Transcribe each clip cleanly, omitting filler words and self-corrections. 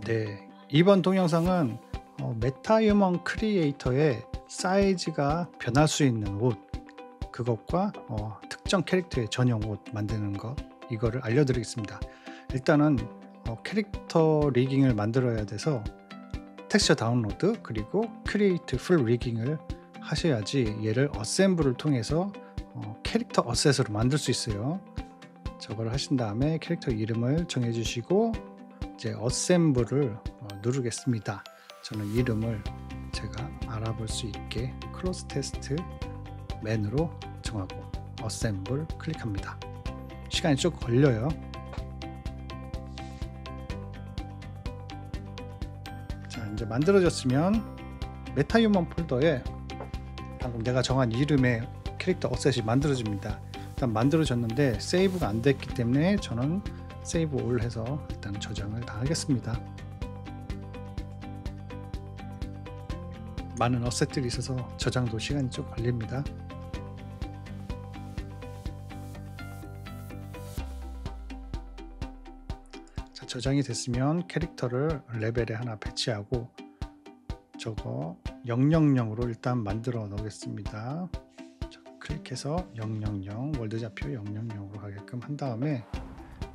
네, 이번 동영상은 메타휴먼 크리에이터의 사이즈가 변할 수 있는 옷, 그것과 특정 캐릭터의 전용 옷 만드는 거, 이거를 알려드리겠습니다. 일단은 캐릭터 리깅을 만들어야 돼서 텍스처 다운로드 그리고 크리에이트 풀 리깅을 하셔야지 얘를 어셈블을 통해서 캐릭터 어셋으로 만들 수 있어요. 저걸 하신 다음에 캐릭터 이름을 정해 주시고 이제 어셈블을 누르겠습니다. 저는 이름을 제가 알아볼 수 있게 크로스 테스트 맨으로 정하고 어셈블 클릭합니다. 시간이 좀 걸려요. 자, 이제 만들어졌으면 메타휴먼 폴더에 방금 내가 정한 이름의 캐릭터 어셋이 만들어집니다. 일단 만들어졌는데 세이브가 안 됐기 때문에 저는 세이브 올 해서 일단 저장을 다 하겠습니다. 많은 어셋들이 있어서 저장도 시간이 좀 걸립니다. 자, 저장이 됐으면 캐릭터를 레벨에 하나 배치하고 저거 000으로 일단 만들어 놓겠습니다. 자, 클릭해서 000 월드좌표 000으로 가게끔 한 다음에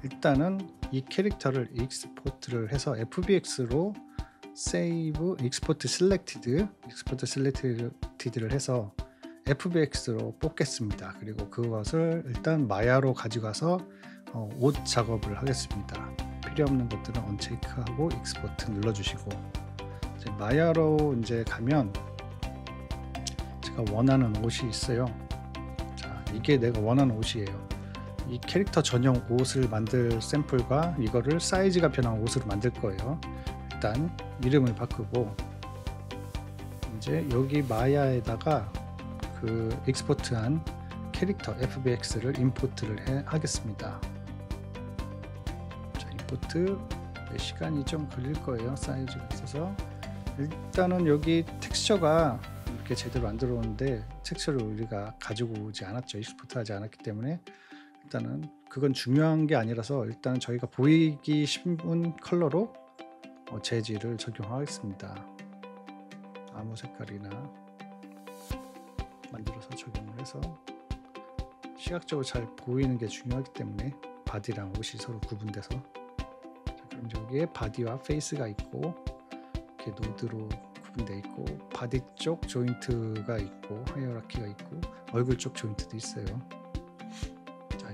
일단은 이 캐릭터를 익스포트를 해서 FBX로 세이브 익스포트 셀렉티드를 해서 FBX로 뽑겠습니다. 그리고 그것을 일단 마야로 가져가서 옷 작업을 하겠습니다. 필요 없는 것들은 언체크하고 익스포트 눌러주시고 이제 마야로 이제 가면 제가 원하는 옷이 있어요. 자, 이게 내가 원하는 옷이에요. 이 캐릭터 전용 옷을 만들 샘플과 이거를 사이즈가 변한 옷으로 만들 거예요. 일단 이름을 바꾸고 이제 여기 마야에다가 그 익스포트한 캐릭터 FBX를 임포트를 하겠습니다. 자, 임포트 시간이 좀 걸릴 거예요. 사이즈가 있어서 일단은 여기 텍스처가 이렇게 제대로 안 들어오는데 텍스처를 우리가 가지고 오지 않았죠. 익스포트하지 않았기 때문에 일단은 그건 중요한 게 아니라서 일단 저희가 보이기 쉬운 컬러로 재질을 적용하겠습니다. 아무 색깔이나 만들어서 적용을 해서 시각적으로 잘 보이는 게 중요하기 때문에 바디랑 옷이 서로 구분돼서 자, 그럼 여기에 바디와 페이스가 있고 이렇게 노드로 구분되어 있고 바디 쪽 조인트가 있고 하이어라키가 있고 얼굴 쪽 조인트도 있어요.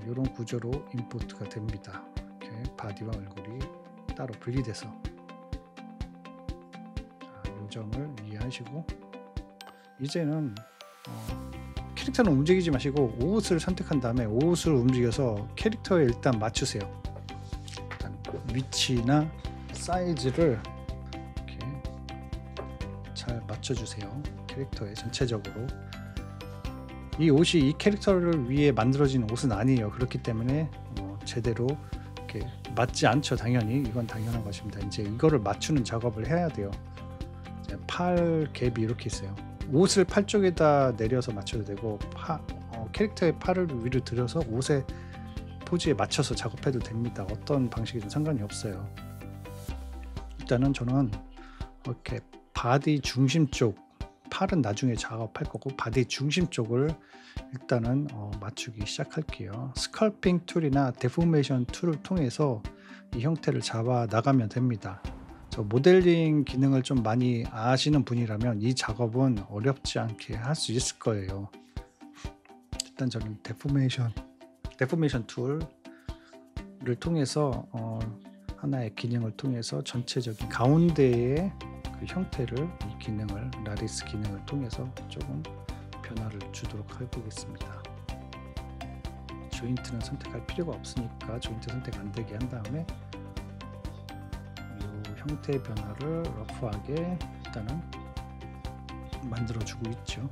이런 구조로 임포트가 됩니다. 이렇게 바디와 얼굴이 따로 분리돼서 이 점을 이해하시고 이제는 캐릭터는 움직이지 마시고 옷을 선택한 다음에 옷을 움직여서 캐릭터에 일단 맞추세요. 일단 위치나 사이즈를 이렇게 잘 맞춰주세요. 캐릭터에 전체적으로 이 옷이 이 캐릭터를 위해 만들어진 옷은 아니에요. 그렇기 때문에 제대로 이렇게 맞지 않죠. 당연히 이건 당연한 것입니다. 이제 이거를 맞추는 작업을 해야 돼요. 팔 갭이 이렇게 있어요. 옷을 팔 쪽에다 내려서 맞춰도 되고 캐릭터의 팔을 위로 들여서 옷의 포즈에 맞춰서 작업해도 됩니다. 어떤 방식이든 상관이 없어요. 일단은 저는 이렇게 바디 중심 쪽 팔은 나중에 작업할 거고 바디 중심 쪽을 일단은 맞추기 시작할게요. 스컬핑 툴이나 데포메이션 툴을 통해서 이 형태를 잡아 나가면 됩니다. 저 모델링 기능을 좀 많이 아시는 분이라면 이 작업은 어렵지 않게 할 수 있을 거예요. 일단 저는 데포메이션 툴을 통해서 하나의 기능을 통해서 전체적인 가운데에 그 형태를 이 기능을 라디스 기능을 통해서 조금 변화를 주도록 해보겠습니다. 조인트는 선택할 필요가 없으니까 조인트 선택 안 되게 한 다음에 이 형태의 변화를 러프하게 일단은 만들어주고 있죠.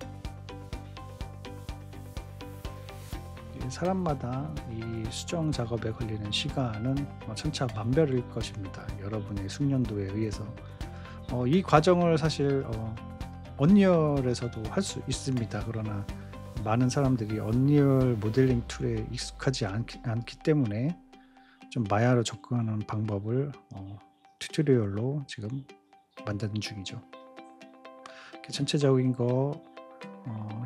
사람마다 이 수정 작업에 걸리는 시간은 천차만별일 것입니다. 여러분의 숙련도에 의해서 이 과정을 사실 언리얼에서도 할 수 있습니다. 그러나 많은 사람들이 언리얼 모델링 툴에 익숙하지 않기 때문에 좀 마야로 접근하는 방법을 튜토리얼로 지금 만드는 중이죠. 이렇게 전체적인 거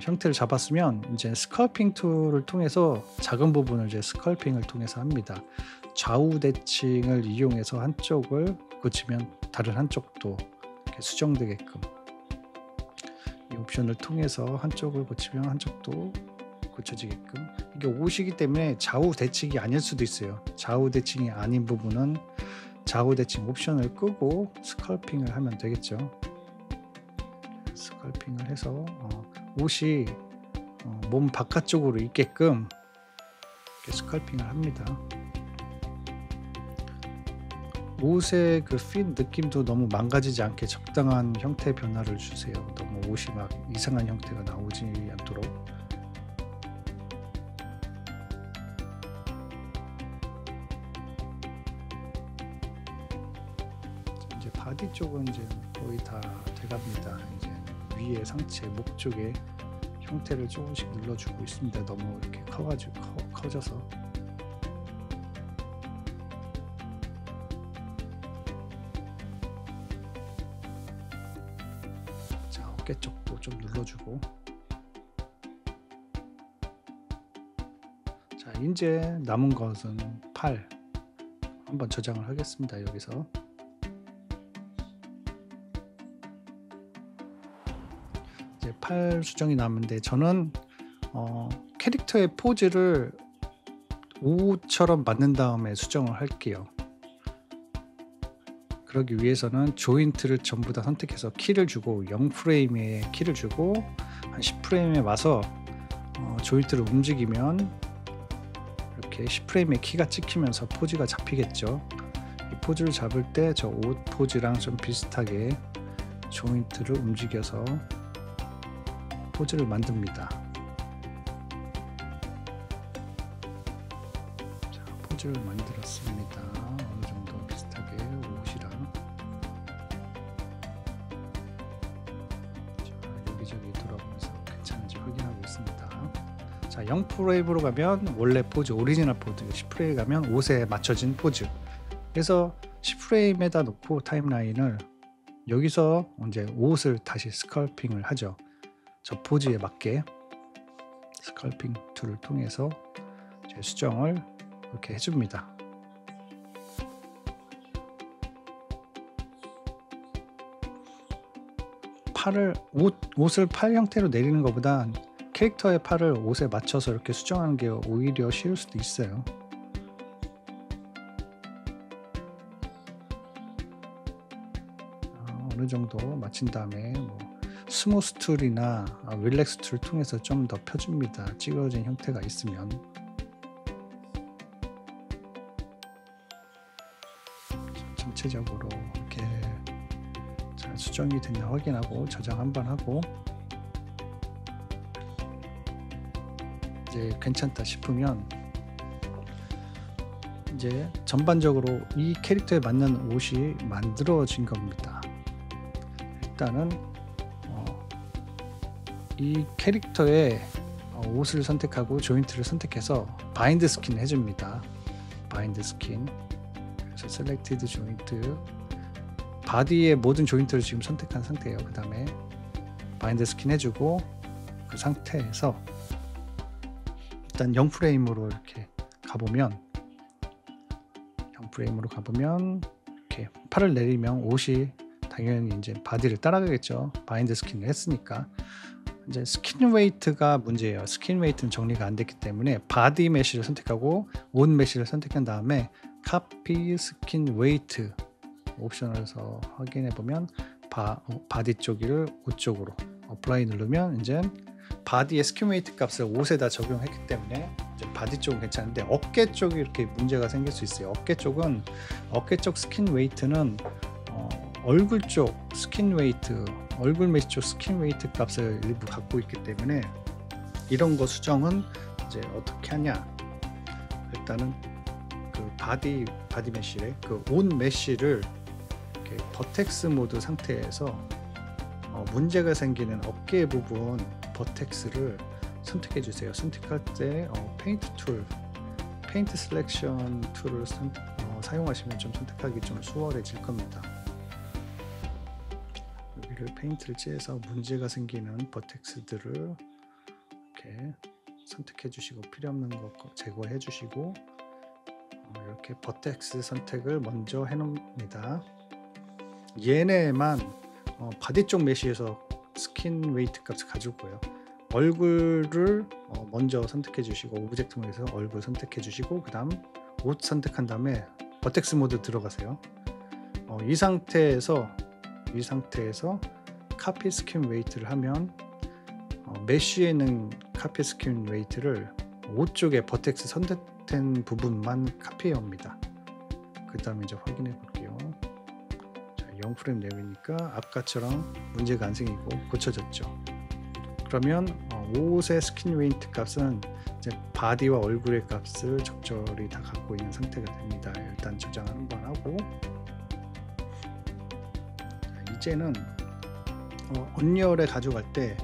형태를 잡았으면 이제 스컬핑 툴을 통해서 작은 부분을 이제 스컬핑을 통해서 합니다. 좌우 대칭을 이용해서 한쪽을 고치면 다른 한쪽도 이렇게 수정되게끔, 이 옵션을 통해서 한쪽을 고치면 한쪽도 고쳐지게끔. 이게 옷이기 때문에 좌우 대칭이 아닐 수도 있어요. 좌우 대칭이 아닌 부분은 좌우 대칭 옵션을 끄고 스컬핑을 하면 되겠죠. 스컬핑을 해서 옷이 몸 바깥쪽으로 있게끔 이렇게 스컬핑을 합니다. 옷의 그 핏 느낌도 너무 망가지지 않게 적당한 형태 변화를 주세요. 너무 옷이 막 이상한 형태가 나오지 않도록. 이제 바디 쪽은 이제 거의 다 돼갑니다. 이제 위에 상체 목 쪽에 형태를 조금씩 눌러주고 있습니다. 너무 이렇게 커져서. 자, 어깨 쪽도 좀 눌러주고. 자, 이제 남은 것은 팔 한번 저장을 하겠습니다. 여기서 이제 팔 수정이 남은데, 저는 캐릭터의 포즈를 옷처럼 만든 다음에 수정을 할게요. 그러기 위해서는 조인트를 전부 다 선택해서 키를 주고 0프레임에 키를 주고 한 10프레임에 와서 조인트를 움직이면 이렇게 10프레임에 키가 찍히면서 포즈가 잡히겠죠. 이 포즈를 잡을 때 저 옷 포즈랑 좀 비슷하게 조인트를 움직여서 포즈를 만듭니다. 자, 포즈를 만들었습니다. 어느 정도 비슷하게 옷이랑. 자, 여기저기 돌아보면서 괜찮은지 확인하고 있습니다. 자, 0프레임으로 가면 원래 포즈, 오리지널 포즈, 10프레임 가면 옷에 맞춰진 포즈. 그래서 10프레임에다 놓고 타임라인을 여기서 이제 옷을 다시 스컬핑을 하죠. 저 포즈에 맞게 스컬핑 툴을 통해서 이제 수정을 이렇게 해줍니다. 옷을 팔 형태로 내리는 것보다 캐릭터의 팔을 옷에 맞춰서 이렇게 수정하는 게 오히려 쉬울 수도 있어요. 어느 정도 마친 다음에 스무스 툴이나 릴렉스 툴 통해서 좀 더 펴줍니다. 찌그러진 형태가 있으면. 전체적으로 이렇게 잘 수정이 됐나 확인하고 저장 한번 하고, 이제 괜찮다 싶으면 이제 전반적으로 이 캐릭터에 맞는 옷이 만들어진 겁니다. 일단은 이 캐릭터의 옷을 선택하고 조인트를 선택해서 바인드 스킨 해줍니다. 바인드 스킨. 그래서 셀렉티드 조인트, 바디의 모든 조인트를 지금 선택한 상태예요. 그 다음에 바인드 스킨 해주고, 그 상태에서 일단 0프레임으로 이렇게 가보면, 0프레임으로 가보면 이렇게 팔을 내리면 옷이 당연히 이제 바디를 따라가겠죠. 바인드 스킨을 했으니까. 이제 스킨 웨이트가 문제예요. 스킨 웨이트는 정리가 안 됐기 때문에 바디 메쉬를 선택하고 옷 메쉬를 선택한 다음에 카피 스킨 웨이트 옵션에서 확인해 보면 바디 쪽을 옷 쪽으로 어플라이 누르면 이제 바디의 스킨 웨이트 값을 옷에다 적용했기 때문에 이제 바디 쪽은 괜찮은데, 어깨 쪽이 이렇게 문제가 생길 수 있어요. 어깨 쪽 스킨 웨이트는 얼굴 쪽 스킨 웨이트, 얼굴 메쉬 쪽 스킨 웨이트 값을 일부 갖고 있기 때문에 이런 거 수정은 이제 어떻게 하냐, 일단은 그 바디 메쉬에 그 옷 메쉬를 이렇게 버텍스 모드 상태에서 문제가 생기는 어깨 부분 버텍스를 선택해 주세요. 선택할 때 페인트 셀렉션 툴을 사용하시면 좀 선택하기 좀 수월해질 겁니다. 여기를 페인트를 쬐서 문제가 생기는 버텍스들을 이렇게 선택해 주시고 필요 없는 거 제거해 주시고 이렇게 버텍스 선택을 먼저 해 놓습니다. 얘네만 바디 쪽 메쉬에서 스킨 웨이트 값을 가질 거예요. 얼굴을 먼저 선택해 주시고 오브젝트 모드에서 얼굴 선택해 주시고 그 다음 옷 선택한 다음에 버텍스 모드 들어가세요. 이 상태에서 카피 스킨 웨이트를 하면 메쉬에 있는 카피 스킨 웨이트를 옷 쪽에 버텍스 선택된 부분만 카피해 옵니다. 그 다음에 이제 확인해 볼게요. 자, 0프레임 내외니까 아까처럼 문제가 안 생기고 고쳐졌죠. 그러면 옷의 스킨 웨이트 값은 이제 바디와 얼굴의 값을 적절히 다 갖고 있는 상태가 됩니다. 일단 저장을 한번 하고, 자, 이제는 언리얼에 가져갈 때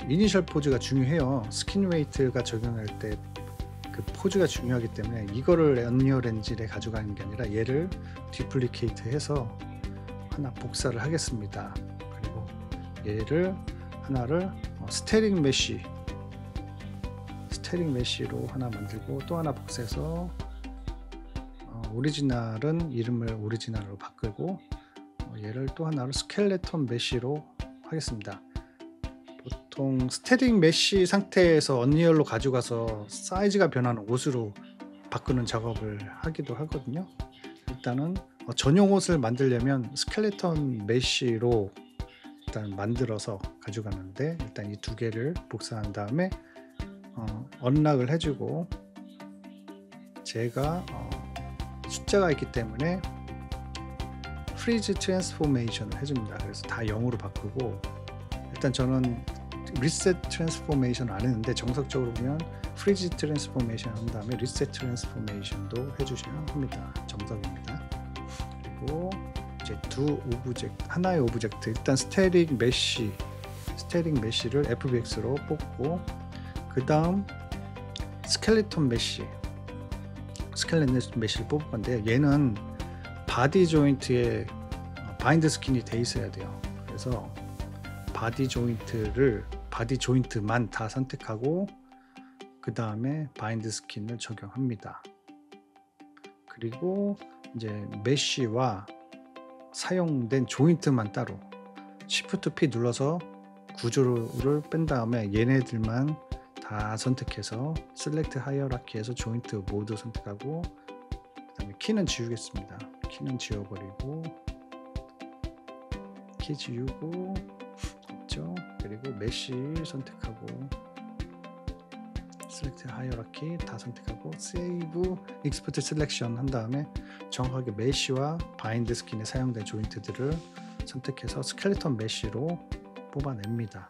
이니셜 포즈가 중요해요. 스킨 웨이트가 적용할 때 그 포즈가 중요하기 때문에 이거를 언리얼 엔진에 가져가는 게 아니라 얘를 디플리케이트 해서 하나 복사를 하겠습니다. 그리고 얘를 하나를 스테링 메쉬로 하나 만들고 또 하나 복사해서 오리지널은 이름을 오리지널로 바꾸고 얘를 또 하나로 스켈레톤 메쉬로 하겠습니다. 보통 스테링 메쉬 상태에서 언리얼로 가져가서 사이즈가 변하는 옷으로 바꾸는 작업을 하기도 하거든요. 일단은 전용 옷을 만들려면 스켈레톤 메쉬로 일단 만들어서 가져가는데, 일단 이 두 개를 복사한 다음에 언락을 해주고, 제가 숫자가 있기 때문에 프리즈 트랜스포메이션을 해줍니다. 그래서 다 0으로 바꾸고, 일단 저는 리셋 트랜스포메이션 안 했는데 정석적으로 보면 프리즈 트랜스포메이션 한 다음에 리셋 트랜스포메이션도 해주셔야 합니다. 정석입니다. 그리고 이제 하나의 오브젝트, 일단 스테링 메쉬를 FBX로 뽑고, 그 다음 스켈레톤 메쉬를 뽑을 건데, 얘는 바디 조인트에 바인드 스킨이 돼 있어야 돼요. 그래서 바디 조인트만 다 선택하고 그 다음에 바인드 스킨을 적용합니다. 그리고 이제 메쉬와 사용된 조인트만 따로 Shift P 눌러서 구조를 뺀 다음에 얘네들만 다 선택해서 셀렉트 하이어라키에서 조인트 모드 선택하고, 그 다음에 키는 지우겠습니다. 키는 지워버리고, 키 지우고 없죠. 그리고 메쉬 선택하고 셀렉트 하이어라키 다 선택하고 세이브 익스포트 셀렉션 한 다음에 정확하게 메쉬와 바인드 스킨에 사용된 조인트들을 선택해서 스켈레톤 메쉬로 뽑아냅니다.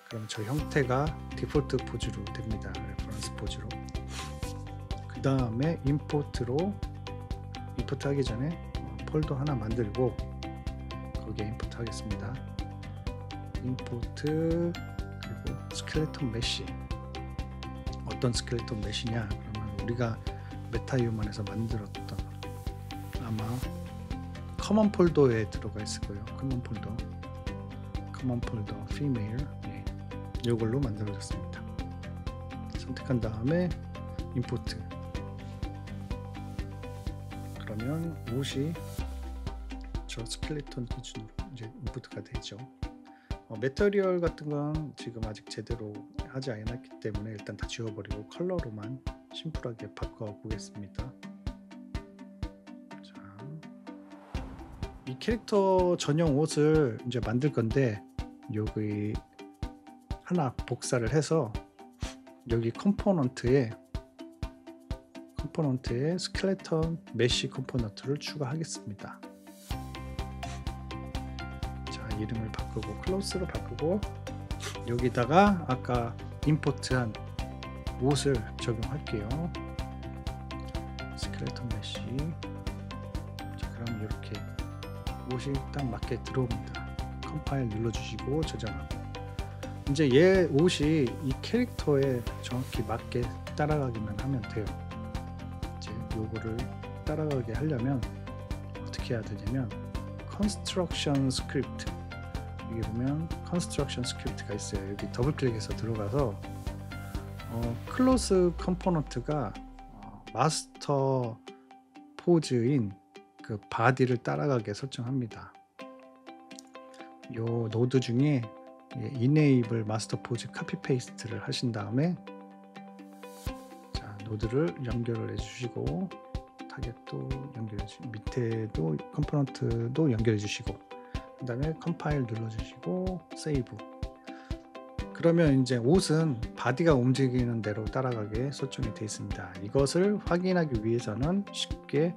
그럼 저 형태가 디폴트 포즈로 됩니다. 레퍼런스 포즈로. 그 다음에 임포트 하기 전에 폴더 하나 만들고 거기에 임포트 하겠습니다. 임포트, 그리고 스켈레톤 메쉬. 어떤 스켈레톤 메쉬냐? 그러면 우리가 메타휴먼에서 만들었던, 아마 커먼 폴더에 들어가 있을 거예요. 커먼 폴더 female, 이걸로 만들어졌습니다. 선택한 다음에 임포트. 그러면 옷이 저 스켈레톤 기준으로 이제 임포트가 되죠. 매터리얼 같은 건 지금 아직 제대로 하지 않았기 때문에 일단 다 지워버리고 컬러로만 심플하게 바꿔 보겠습니다. 자, 이 캐릭터 전용 옷을 이제 만들 건데, 여기 하나 복사를 해서 여기 컴포넌트에 스켈레톤 메쉬 컴포넌트를 추가하겠습니다. 자, 이름을 바꾸고 클로스로 바꾸고, 여기다가 아까 임포트한 옷을 적용할게요. 스켈레톤 메쉬. 자, 그럼 이렇게 옷이 딱 맞게 들어옵니다. 컴파일 눌러주시고 저장하고, 이제 얘 옷이 이 캐릭터에 정확히 맞게 따라가기만 하면 돼요. 이제 요거를 따라가게 하려면 어떻게 해야 되냐면 construction script, 여기 보면 construction script가 있어요. 여기 더블 클릭해서 들어가서 클로스 컴포넌트가 마스터 포즈인 그 바디를 따라가게 설정합니다. 요 노드 중에 enable 마스터 포즈 카피 페이스트를 하신 다음에 자, 노드를 연결을 해주시고 타겟도 연결해 주시고 밑에도 컴포넌트도 연결해 주시고 그 다음에 컴파일 눌러주시고 세이브. 그러면 이제 옷은 바디가 움직이는 대로 따라가게 설정이 되어 있습니다. 이것을 확인하기 위해서는 쉽게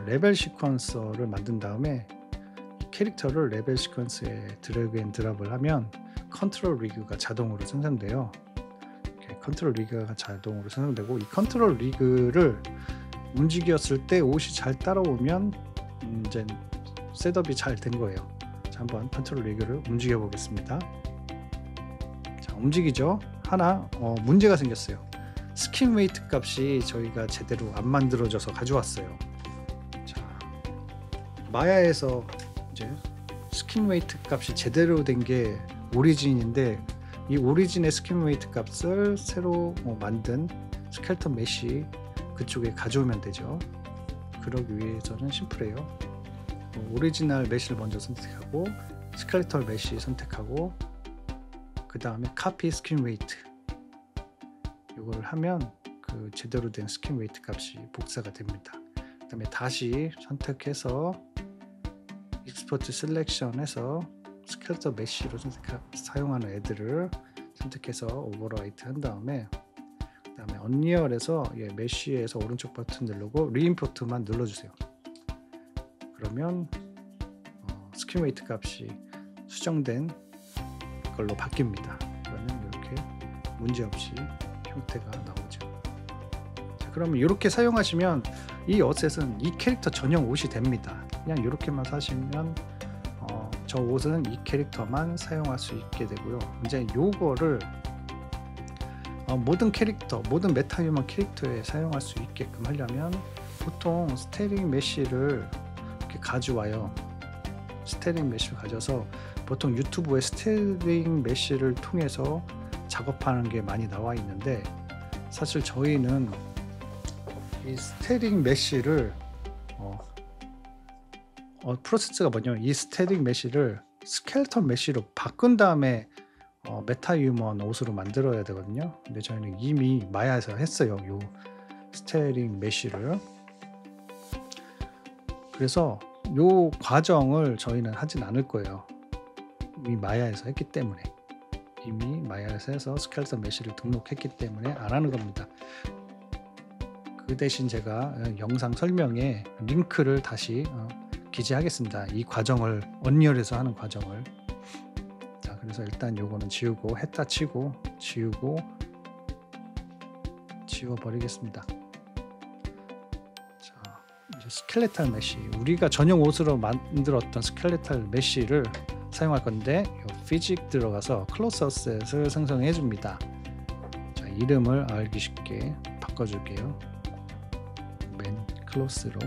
레벨 시퀀서를 만든 다음에 캐릭터를 레벨 시퀀스에 드래그 앤 드랍을 하면 컨트롤 리그가 자동으로 생성돼요. 컨트롤 리그가 자동으로 생성되고 이 컨트롤 리그를 움직였을 때 옷이 잘 따라오면 이제 셋업이 잘 된 거예요. 자, 한번 컨트롤 리그를 움직여 보겠습니다. 자, 움직이죠. 하나 문제가 생겼어요. 스킨 웨이트 값이 저희가 제대로 안 만들어져서 가져왔어요. 자, 마야에서 이제 스킨 웨이트 값이 제대로 된 게 오리진인데 이 오리진의 스킨 웨이트 값을 새로 만든 스켈턴 메쉬 그쪽에 가져오면 되죠. 그러기 위해서는 심플해요. 오리지널 메쉬를 먼저 선택하고 스켈레털 메쉬 선택하고 그 다음에 카피 스킨 웨이트 이걸 하면 그 제대로 된 스킨 웨이트 값이 복사가 됩니다. 그 다음에 다시 선택해서 익스포트 셀렉션에서 스켈레털 메쉬로 사용하는 애들을 선택해서 오버라이트 한 다음에 그 다음에 언리얼에서 메쉬에서 오른쪽 버튼 누르고 리임포트만 눌러주세요. 그러면 스킨 웨이트 값이 수정된 걸로 바뀝니다. 그러면 이렇게 문제없이 형태가 나오죠. 자, 그러면 이렇게 사용하시면 이 어셋은 이 캐릭터 전용 옷이 됩니다. 그냥 이렇게만 사시면 저 옷은 이 캐릭터만 사용할 수 있게 되고요. 이제 요거를 모든 캐릭터, 모든 메타휴먼 캐릭터에 사용할 수 있게끔 하려면 보통 스테링 메쉬를 이렇게 가져와요. 스테링 메쉬를 가져서 보통 유튜브에 스테링 메쉬를 통해서 작업하는 게 많이 나와 있는데 사실 저희는 이 스테링 메쉬를 프로세스가 뭐냐면 이 스테링 메쉬를 스켈레톤 메쉬로 바꾼 다음에 메타휴먼 옷으로 만들어야 되거든요. 근데 저희는 이미 마야에서 했어요. 요 스테링 메쉬를. 그래서 요 과정을 저희는 하진 않을 거예요. 이미 마야에서 했기 때문에. 이미 마야에서 해서 스켈레톤 메쉬를 등록했기 때문에 안 하는 겁니다. 그 대신 제가 영상 설명에 링크를 다시 기재하겠습니다. 이 과정을 언리얼에서 하는 과정을. 자, 그래서 일단 요거는 지우고 했다 치고 지우고 지워버리겠습니다. 자, 이제 스켈레탈 메쉬, 우리가 전용 옷으로 만들었던 스켈레탈 메쉬를 사용할 건데 요 피직 들어가서 클로스 어셋을 생성해 줍니다. 자, 이름을 알기 쉽게 바꿔줄게요. 맨 클로스로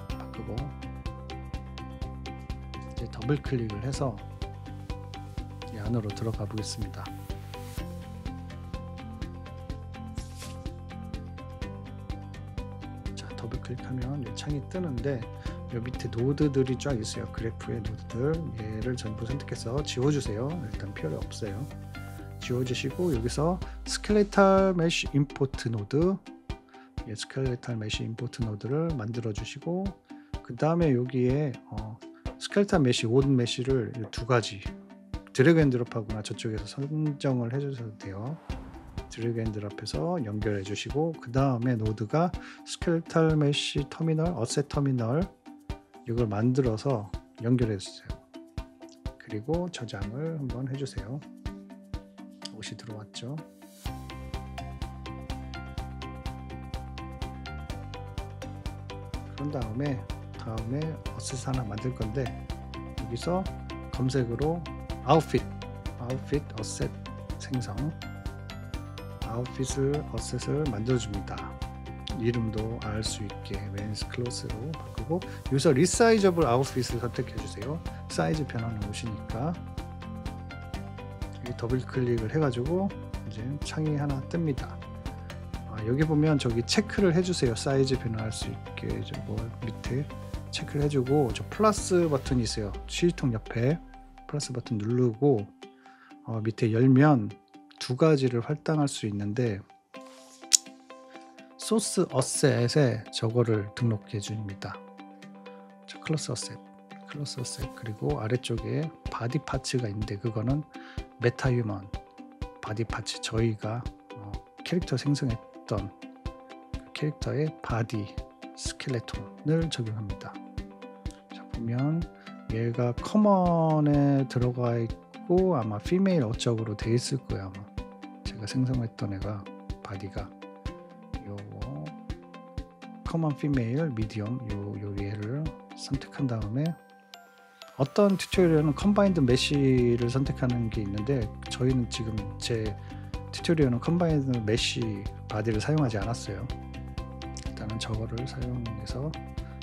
바꾸고 이제 더블 클릭을 해서 이 안으로 들어가 보겠습니다. 자, 더블 클릭하면 이 창이 뜨는데 이 밑에 노드들이 쫙 있어요. 그래프의 노드들, 얘를 전부 선택해서 지워주세요. 일단 필요 없어요. 지워주시고 여기서 스켈레탈 메쉬 임포트 노드, 스켈레탈 메쉬 임포트 노드를 만들어 주시고 그 다음에 여기에 스켈레탈 메쉬, 옷 메쉬를 두 가지 드래그 앤 드롭하거나 저쪽에서 선정을 해주셔도 돼요. 드래그 앤 드롭해서 연결해 주시고 그 다음에 노드가 스켈레탈 메쉬 터미널, 어셋 터미널 이걸 만들어서 연결해 주세요. 그리고 저장을 한번 해주세요. 옷이 들어왔죠. 그런 다음에 어셋 하나 만들 건데 여기서 검색으로 아웃핏 어셋 생성, 아웃핏을 어셋을 만들어 줍니다. 이름도 알 수 있게 men's clothes로 바꾸고, 여기서 resizable outfit을 선택해 주세요. 사이즈 변화는 오시니까 더블 클릭을 해가지고 이제 창이 하나 뜹니다. 여기 보면 저기 체크를 해주세요. 사이즈 변화할 수 있게 저거 밑에 체크를 해주고, 저 플러스 버튼이 있어요. 실통 옆에 플러스 버튼 누르고 밑에 열면 두 가지를 할당할 수 있는데, 소스 어셋에 저거를 등록해 줍니다. 클래스 어셋, 그리고 아래쪽에 바디 파츠가 있는데, 그거는 메타 휴먼 바디 파츠, 저희가 캐릭터 생성했던 캐릭터의 바디 스켈레톤을 적용합니다. 자, 보면 얘가 커먼에 들어가 있고 아마 피메일 어적으로 돼 있을 거예요. 아마 제가 생성했던 애가 바디가 요거 커먼 피메일 미디엄 요 얘를 선택한 다음에, 어떤 튜토리얼은 컴바인드 메쉬를 선택하는 게 있는데, 저희는 지금 제 튜토리얼은 컴바인드 메쉬 바디를 사용하지 않았어요. 일단은 저거를 사용해서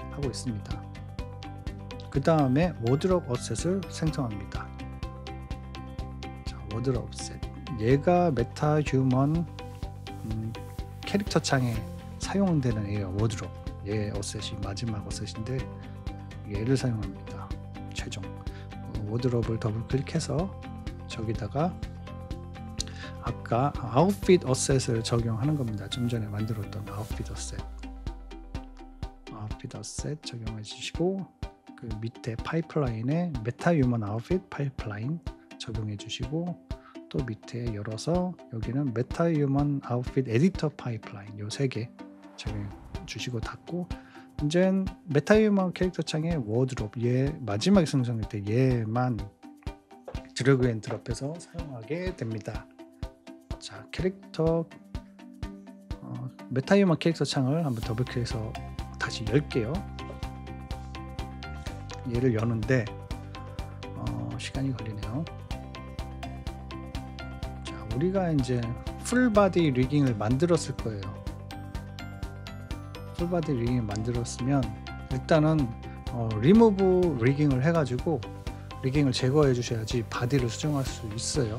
하고 있습니다. 그 다음에 워드롭 어셋을 생성합니다. 자, 워드롭 어셋, 얘가 메타 휴먼 캐릭터 창에 사용되는 애예요. 워드롭, 얘 어셋이 마지막 어셋인데 얘를 사용합니다. 최종 워드롭을 더블 클릭해서 저기다가 아까 아웃핏 어셋을 적용하는 겁니다. 좀 전에 만들었던 아웃핏 어셋 적용해 주시고, 그 밑에 파이프라인에 메타 휴먼 아웃핏 파이프라인 적용해 주시고, 또 밑에 열어서 여기는 메타 휴먼 아웃핏 에디터 파이프라인 요 세 개 적용해 주시고 닫고, 이제 메타 휴먼 캐릭터 창에 워드롭, 얘 마지막에 생성할 때 얘만 드래그 앤 드롭해서 사용하게 됩니다. 자, 캐릭터 메타 휴먼 캐릭터 창을 한번 더블 클릭해서 다시 열게요. 얘를 여는데 시간이 걸리네요. 자, 우리가 이제 풀바디 리깅을 만들었을 거예요. 풀바디 리깅을 만들었으면 일단은 리무브 리깅을 해가지고 리깅을 제거해 주셔야지 바디를 수정할 수 있어요.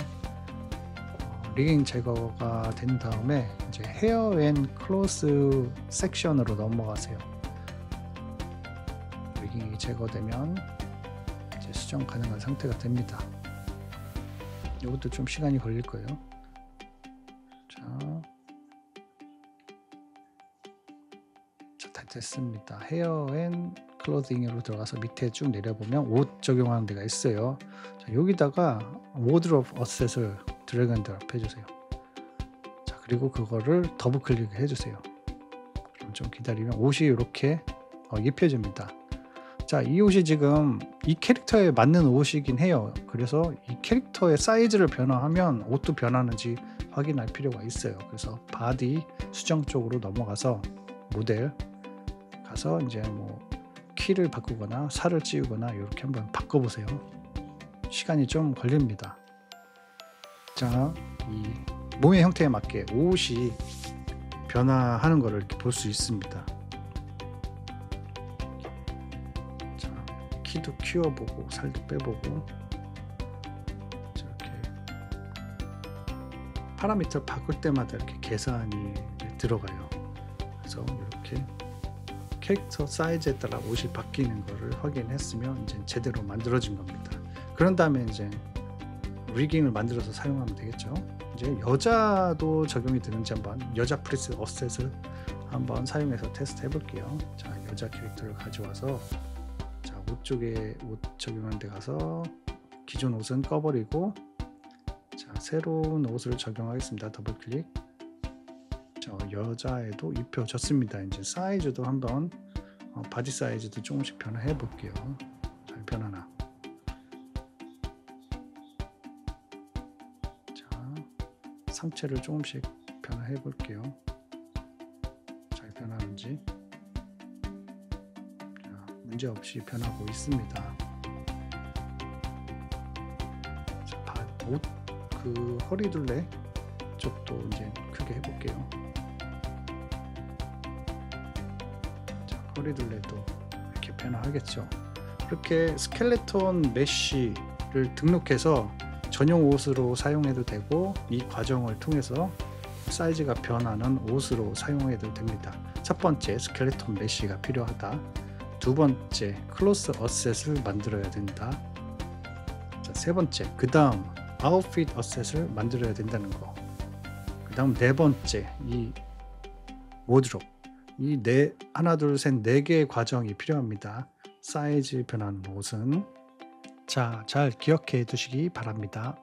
리깅 제거가 된 다음에 이제 헤어 앤 클로스 섹션으로 넘어가세요. 리깅이 제거되면 이제 수정 가능한 상태가 됩니다. 이것도 좀 시간이 걸릴 거예요. 자, 다 됐습니다. 헤어 앤 클로징으로 들어가서 밑에 쭉 내려보면 옷 적용하는 데가 있어요. 자, 여기다가 워드롭 어셋을 드래그 앤 드롭 해주세요. 자, 그리고 그거를 더블 클릭 해주세요. 그럼 좀 기다리면 옷이 이렇게 입혀집니다. 자, 이 옷이 지금 이 캐릭터에 맞는 옷이긴 해요. 그래서 이 캐릭터의 사이즈를 변화하면 옷도 변하는지 확인할 필요가 있어요. 그래서 바디 수정 쪽으로 넘어가서 모델 가서 이제 뭐 키를 바꾸거나 살을 찌우거나 이렇게 한번 바꿔보세요. 시간이 좀 걸립니다. 자, 이 몸의 형태에 맞게 옷이 변화하는 것을 이렇게 볼 수 있습니다. 자, 키도 키워보고 살도 빼보고, 이렇게 파라미터를 바꿀 때마다 이렇게 계산이 들어가요. 그래서 이렇게 캐릭터 사이즈에 따라 옷이 바뀌는 것을 확인했으면 이제 제대로 만들어진 겁니다. 그런 다음에 이제 리깅을 만들어서 사용하면 되겠죠. 이제 여자도 적용이 되는지 한번 여자 프리스 어셋을 한번 사용해서 테스트 해볼게요. 자, 여자 캐릭터를 가져와서 자, 옷 쪽에 옷 적용하는 데 가서 기존 옷은 꺼버리고, 자, 새로운 옷을 적용하겠습니다. 더블 클릭. 여자에도 입혀졌습니다. 이제 사이즈도 한번 바디 사이즈도 조금씩 변화해 볼게요. 잘 변하나. 자, 상체를 조금씩 변화해 볼게요. 잘 변하는지. 자, 문제 없이 변하고 있습니다. 자, 옷 그 허리둘레 쪽도 이제 크게 해볼게요. 허리둘레도 이렇게 변화하겠죠. 이렇게 스켈레톤 메쉬를 등록해서 전용 옷으로 사용해도 되고, 이 과정을 통해서 사이즈가 변하는 옷으로 사용해도 됩니다. 첫 번째, 스켈레톤 메쉬가 필요하다. 두 번째, 클로스 어셋을 만들어야 된다. 자, 세 번째, 그 다음 아웃핏 어셋을 만들어야 된다는 거. 그 다음 네 번째, 이 워드롭. 이 하나 둘 셋 네 개의 과정이 필요합니다. 사이즈 변하는 옷은. 자, 잘 기억해 두시기 바랍니다.